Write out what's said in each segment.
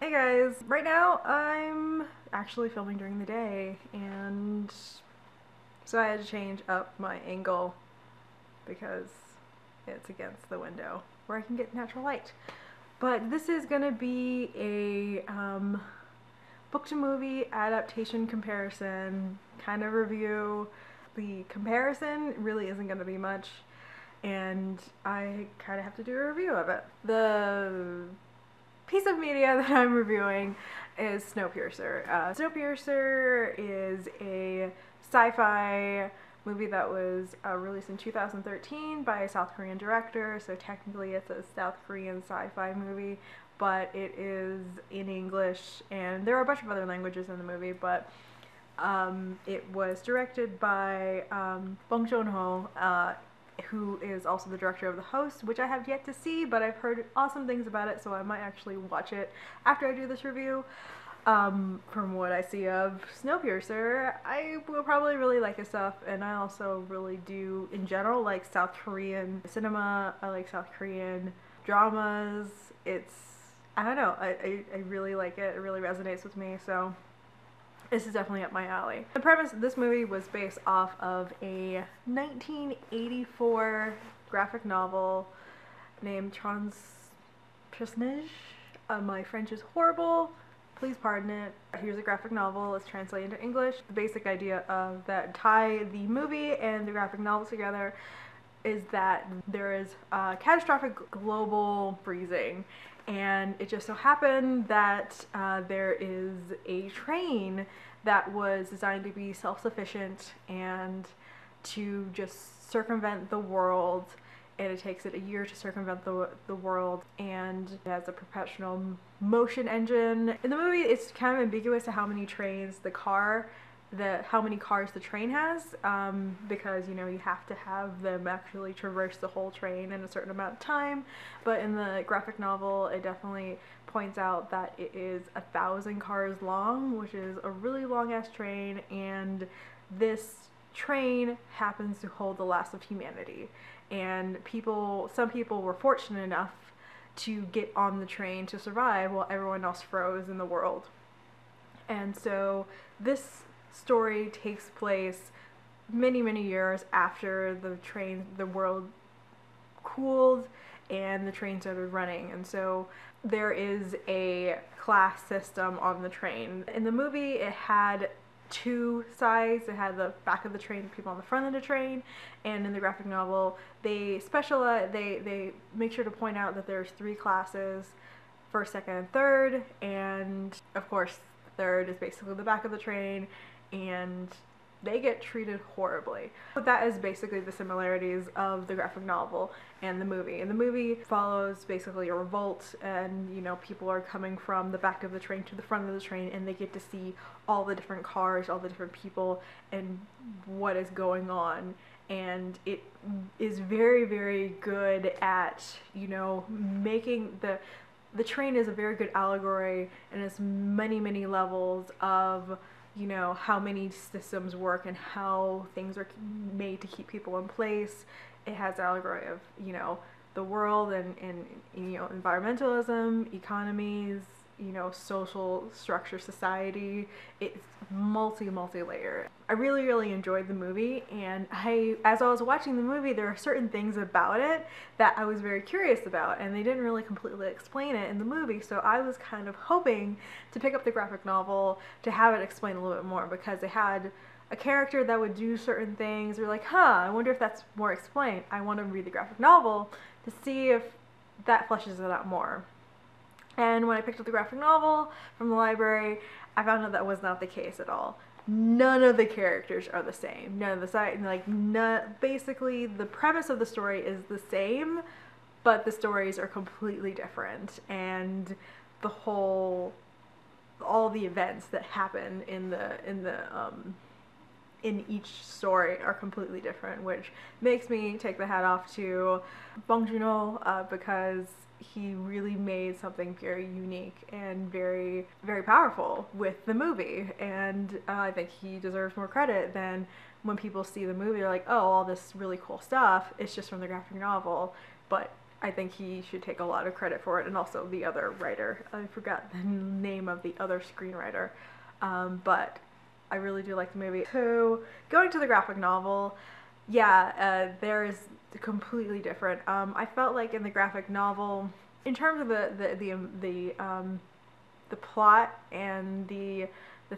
Hey guys, right now I'm actually filming during the day, and so I had to change up my angle because it's against the window where I can get natural light. But this is gonna be a book to movie adaptation comparison kind of review. The comparison really isn't gonna be much, and I kind of have to do a review of it. The piece of media that I'm reviewing is Snowpiercer. Snowpiercer is a sci-fi movie that was released in 2013 by a South Korean director, so technically it's a South Korean sci-fi movie, but it is in English, and there are a bunch of other languages in the movie, but it was directed by Bong Joon-ho, who is also the director of The Host, which I have yet to see, but I've heard awesome things about it, so I might actually watch it after I do this review. From what I see of Snowpiercer, I will probably really like his stuff, and I also really do, in general, like South Korean cinema. I like South Korean dramas. I don't know, I really like it. It really resonates with me, so this is definitely up my alley. The premise of this movie was based off of a 1984 graphic novel named Transpersonnage. My French is horrible, please pardon it. Here's a graphic novel, it's translated into English. The basic idea of that tie the movie and the graphic novel together is that there is catastrophic global freezing, and it just so happened that there is a train that was designed to be self-sufficient and to just circumvent the world, and it takes it a year to circumvent the world, and it has a perpetual motion engine. In the movie, it's kind of ambiguous to how many trains how many cars the train has, because, you know, you have to have them actually traverse the whole train in a certain amount of time. But in the graphic novel, it definitely points out that it is 1,000 cars long, which is a really long ass train, and this train happens to hold the last of humanity. And some people were fortunate enough to get on the train to survive while everyone else froze in the world. And so this story takes place many years after the world cooled and the train started running, and so there is a class system on the train. In the movie, it had two sides. It had the back of the train, people on the front of the train, and in the graphic novel they make sure to point out that there's 3 classes: first, second, and third, and of course third is basically the back of the train, and they get treated horribly. But that is basically the similarities of the graphic novel and the movie. And the movie follows basically a revolt, and, you know, people are coming from the back of the train to the front of the train, and they get to see all the different cars, all the different people, and what is going on. And it is very good at, you know, making the train is a very good allegory, and it's many levels of, you know, how many systems work and how things are made to keep people in place. It has allegory of, you know, the world and you know, environmentalism, economies, you know, social structure, society. It's multi-layered. I really enjoyed the movie, and as I was watching the movie, there are certain things about it that I was very curious about, and they didn't really completely explain it in the movie, so I was kind of hoping to pick up the graphic novel to have it explain a little bit more, because they had a character that would do certain things. They're like, I wonder if that's more explained. I want to read the graphic novel to see if that fleshes it out more. And when I picked up the graphic novel from the library, I found out that was not the case at all. None of the characters are the same. None of the side, basically the premise of the story is the same, but the stories are completely different, and all the events that happen in each story are completely different, which makes me take the hat off to Bong Joon-ho, because he really made something very unique and very powerful with the movie, and I think he deserves more credit than when people see the movie. They're like, oh, all this really cool stuff, it's just from the graphic novel, but I think he should take a lot of credit for it, and also the other writer. I forgot the name of the other screenwriter, but I really do like the movie. So going to the graphic novel, yeah, there is completely different. I felt like in the graphic novel, in terms of the plot and the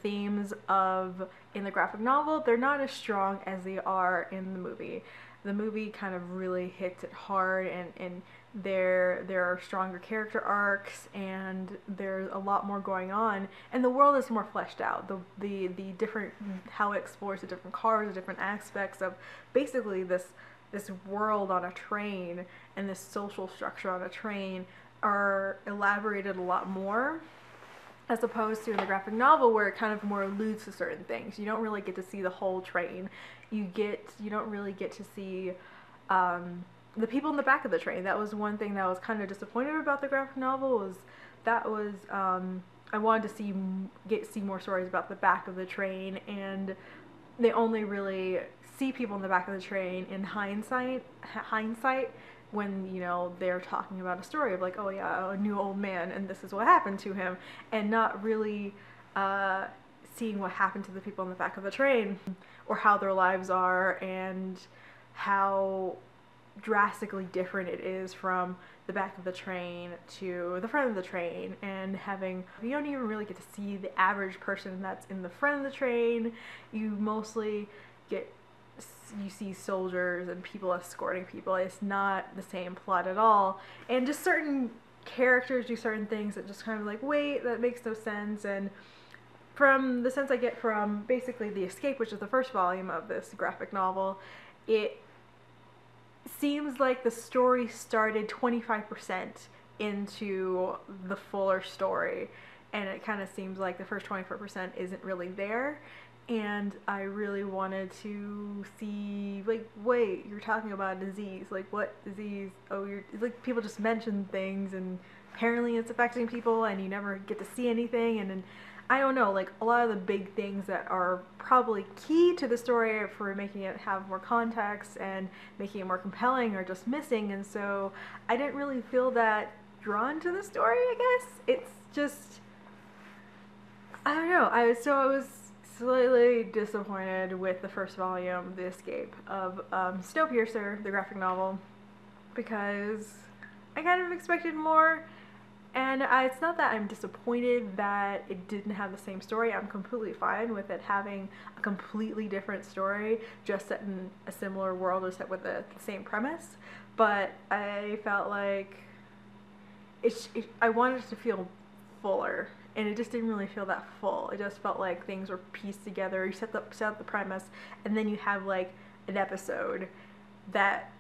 themes of in the graphic novel, they're not as strong as they are in the movie. The movie kind of really hits it hard, and there are stronger character arcs, and there's a lot more going on, and the world is more fleshed out. The different, how it explores the different cars, the different aspects of basically this world on a train and this social structure on a train are elaborated a lot more, as opposed to in the graphic novel where it kind of more alludes to certain things. You don't really get to see the whole train. You don't really get to see the people in the back of the train. That was one thing that I was kind of disappointed about the graphic novel, was I wanted to see more stories about the back of the train, and they only really see people in the back of the train in hindsight when, you know, they're talking about a story of like, oh yeah, a new old man and this is what happened to him, and not really seeing what happened to the people in the back of the train, or how their lives are, and how drastically different it is from the back of the train to the front of the train. And you don't even really get to see the average person that's in the front of the train. You see soldiers and people escorting people. It's not the same plot at all, and just certain characters do certain things that just kind of like, wait, that makes no sense. And from the sense I get from basically The Escape, which is the first volume of this graphic novel, it seems like the story started 25% into the fuller story, and it kind of seems like the first 24% isn't really there. And I really wanted to see, like, wait, you're talking about a disease. Like, what disease? Oh, like, people just mention things, and apparently it's affecting people, and you never get to see anything. And I don't know, like, a lot of the big things that are probably key to the story for making it have more context and making it more compelling are just missing. And so I didn't really feel that drawn to the story, I guess. It's just, I don't know. I was slightly disappointed with the first volume, The Escape, of Snowpiercer, the graphic novel, because I kind of expected more. And it's not that I'm disappointed that it didn't have the same story. I'm completely fine with it having a completely different story, just set in a similar world or set with the same premise. But I felt like I wanted it to feel fuller, and it just didn't really feel that full. It just felt like things were pieced together. You set up the premise, and then you have like an episode that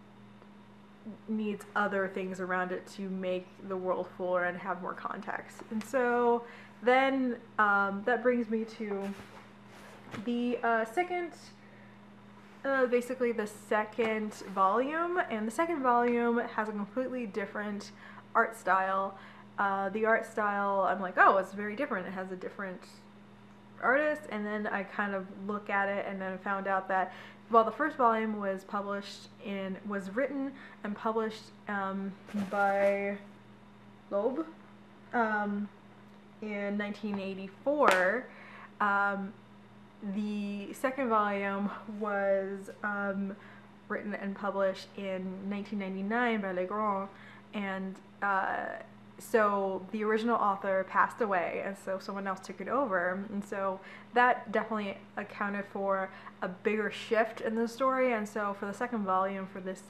needs other things around it to make the world fuller and have more context. And so then that brings me to the basically the second volume. And the second volume has a completely different art style. The art style, I'm like, oh, it's very different. It has a different artist. And then I kind of look at it and then found out that while the first volume was written and published by Loeb in 1984, the second volume was written and published in 1999 by Legrand, and so the original author passed away, and so someone else took it over, and so that definitely accounted for a bigger shift in the story. And so for the second volume, for this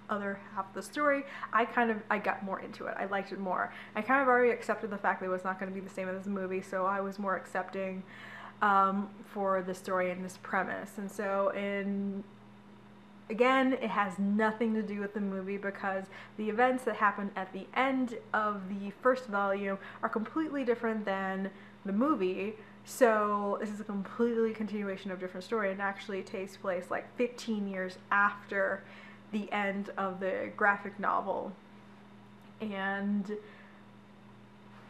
other half of the story, I got more into it. I liked it more. I kind of already accepted the fact that it was not going to be the same as the movie, so I was more accepting for the story and this premise. And so again, it has nothing to do with the movie, because the events that happen at the end of the first volume are completely different than the movie. So this is a completely continuation of a different story, and actually takes place like 15 years after the end of the graphic novel. And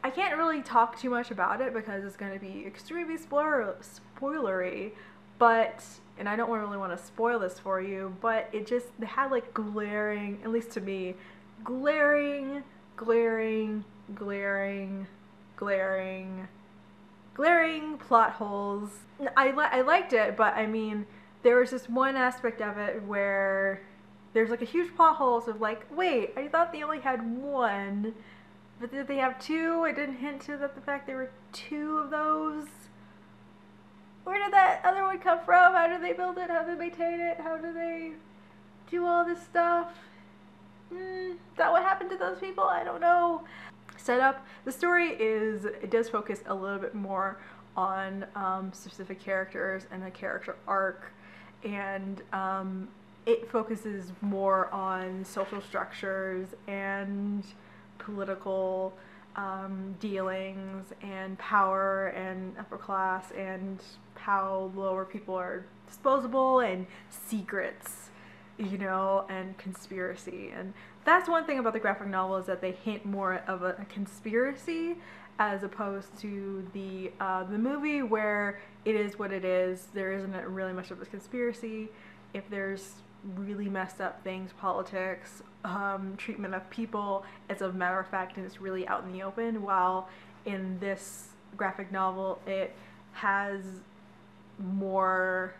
I can't really talk too much about it because it's going to be extremely spoilery, and I don't really want to spoil this for you, but it had like glaring, at least to me, glaring, glaring, glaring, glaring, glaring plot holes. I liked it, but I mean, there was just one aspect of it where there's like a huge plot holes of like, wait, I thought they only had one, but did they have two? It didn't hint to that the fact there were two of those. Where did that other one come from? How did they build it? How did they maintain it? How do they do all this stuff? Is that what happened to those people? I don't know. Setup. The story it does focus a little bit more on specific characters and a character arc, and it focuses more on social structures and political dealings and power and upper class and how lower people are disposable and secrets, you know, and conspiracy. And that's one thing about the graphic novel, is that they hint more of a conspiracy as opposed to the movie, where it is what it is. There isn't really much of a conspiracy. If there's really messed up things, politics, treatment of people, it's a matter of fact and it's really out in the open, while in this graphic novel it has more,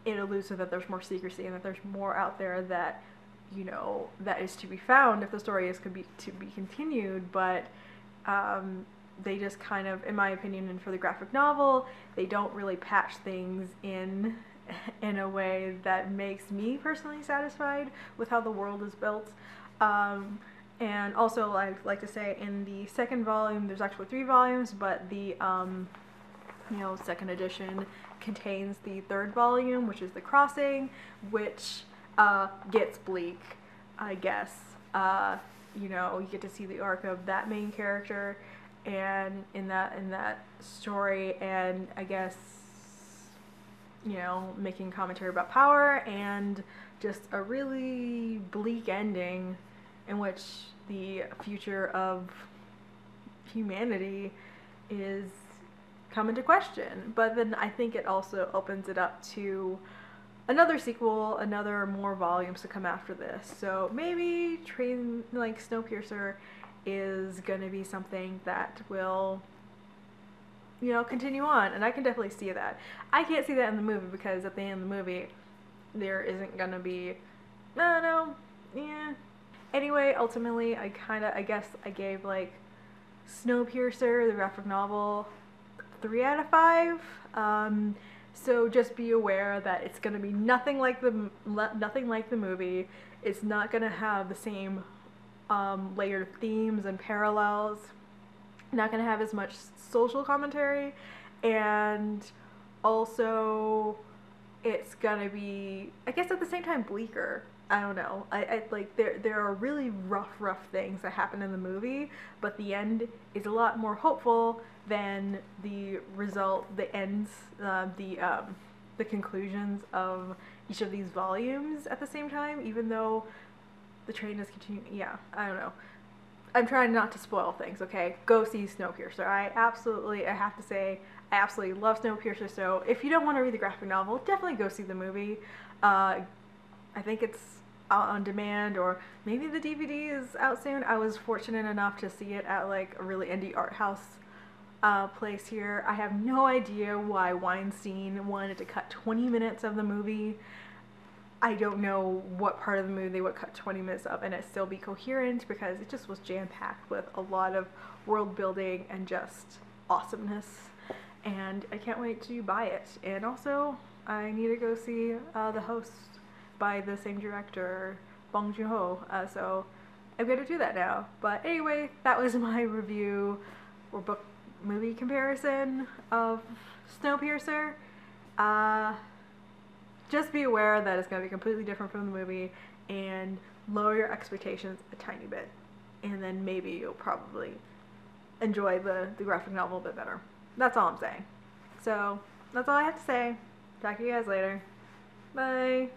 it alludes to that there's more secrecy and that there's more out there that, you know, that is to be found if the story is to be continued. But they just kind of, in my opinion, and for the graphic novel, they don't really patch things in a way that makes me personally satisfied with how the world is built. And also, I'd like to say, in the second volume, there's actually 3 volumes, but the you know, second edition contains the 3rd volume, which is The Crossing, which gets bleak, I guess. You know, you get to see the arc of that main character and in that story, and I guess, you know, making commentary about power and just a really bleak ending in which the future of humanity is come into question. But then I think it also opens it up to another sequel, another more volumes to come after this. So maybe like Snowpiercer is gonna be something that will, you know, continue on, and I can definitely see that. I can't see that in the movie because at the end of the movie there isn't gonna be, I don't know, yeah. Anyway, ultimately I guess I gave like Snowpiercer, the graphic novel, 3 out of 5. So just be aware that it's gonna be nothing like the movie. It's not gonna have the same layered themes and parallels. Not gonna have as much social commentary, and also it's gonna be, I guess, at the same time bleaker. I don't know. I like, there are really rough things that happen in the movie, but the end is a lot more hopeful than the result, the ends, the conclusions of each of these volumes at the same time, even though the train is continuing. Yeah, I don't know. I'm trying not to spoil things, okay? Go see Snowpiercer. I have to say, I absolutely love Snowpiercer, so if you don't want to read the graphic novel, definitely go see the movie. I think it's out on demand, or maybe the DVD is out soon. I was fortunate enough to see it at like a really indie art house place here. I have no idea why Weinstein wanted to cut 20 minutes of the movie. I don't know what part of the movie they would cut 20 minutes of and it still be coherent, because it just was jam-packed with a lot of world building and just awesomeness. And I can't wait to buy it. And also, I need to go see The Host by the same director, Bong Joon-ho. So I'm gonna do that now. But anyway, that was my review or book movie comparison of Snowpiercer. Just be aware that it's going to be completely different from the movie, and lower your expectations a tiny bit, and then maybe you'll probably enjoy the graphic novel a bit better. That's all I'm saying. So that's all I have to say. Talk to you guys later. Bye.